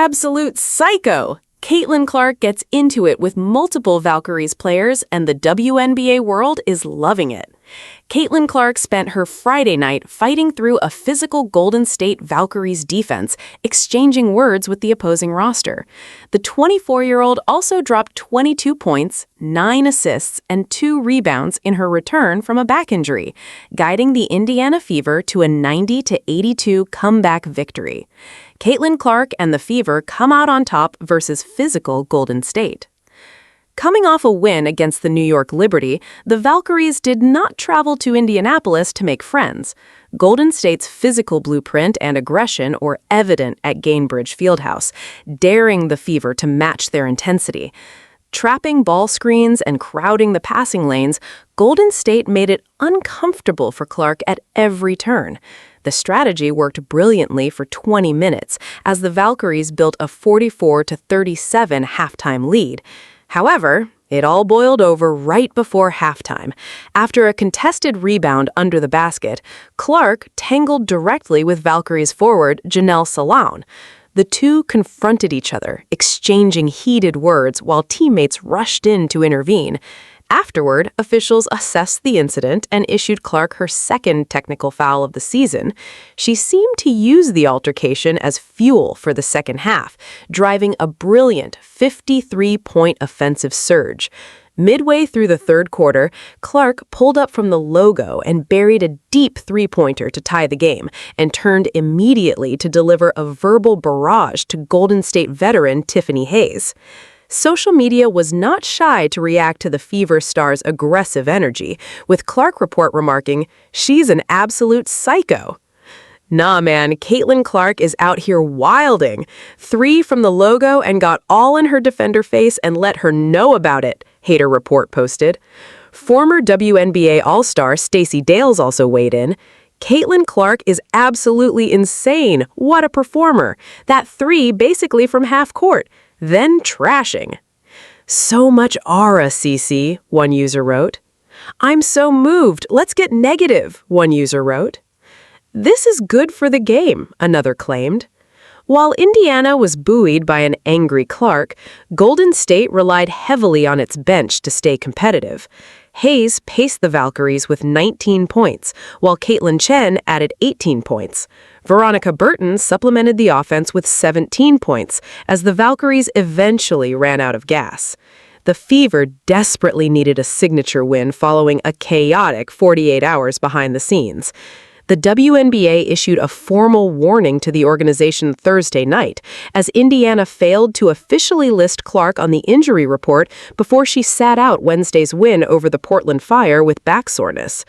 absolute psycho. Caitlin Clark gets into it with multiple Valkyries players, and the WNBA world is loving it. Caitlin Clark spent her Friday night fighting through a physical Golden State Valkyries defense, exchanging words with the opposing roster. The 24-year-old also dropped 22 points, 9 assists, and 2 rebounds in her return from a back injury, guiding the Indiana Fever to a 90-82 comeback victory. Caitlin Clark and the Fever come out on top versus physical Golden State. Coming off a win against the New York Liberty, the Valkyries did not travel to Indianapolis to make friends. Golden State's physical blueprint and aggression were evident at Gainbridge Fieldhouse, daring the Fever to match their intensity. Trapping ball screens and crowding the passing lanes, Golden State made it uncomfortable for Clark at every turn. The strategy worked brilliantly for 20 minutes as the Valkyries built a 44-37 halftime lead. However, it all boiled over right before halftime. After a contested rebound under the basket, Clark tangled directly with Valkyries forward Janelle Salone. The two confronted each other, exchanging heated words while teammates rushed in to intervene. Afterward, officials assessed the incident and issued Clark her second technical foul of the season. She seemed to use the altercation as fuel for the second half, driving a brilliant 53-point offensive surge. Midway through the third quarter, Clark pulled up from the logo and buried a deep three-pointer to tie the game, and turned immediately to deliver a verbal barrage to Golden State veteran Tiffany Hayes. Social media was not shy to react to the Fever star's aggressive energy, with Clark Report remarking, "She's an absolute psycho." Nah, man, Caitlin Clark is out here wilding. 3 from the logo and got all in her defender face and let her know about it, Hater Report posted. Former WNBA All-Star Stacey Dales also weighed in. Caitlin Clark is absolutely insane. What a performer. That 3 basically from half court. Then trashing. "So much aura, CC," one user wrote. "I'm so moved. Let's get negative," one user wrote. "This is good for the game," another claimed. While Indiana was buoyed by an angry Clark, Golden State relied heavily on its bench to stay competitive. Hayes paced the Valkyries with 19 points, while Caitlin Chen added 18 points. Veronica Burton supplemented the offense with 17 points, as the Valkyries eventually ran out of gas. The Fever desperately needed a signature win following a chaotic 48 hours behind the scenes. The WNBA issued a formal warning to the organization Thursday night, as Indiana failed to officially list Clark on the injury report before she sat out Wednesday's win over the Portland Fire with back soreness.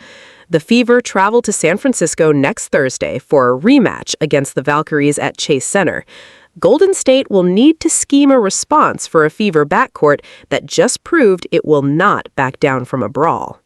The Fever travel to San Francisco next Thursday for a rematch against the Valkyries at Chase Center. Golden State will need to scheme a response for a Fever backcourt that just proved it will not back down from a brawl.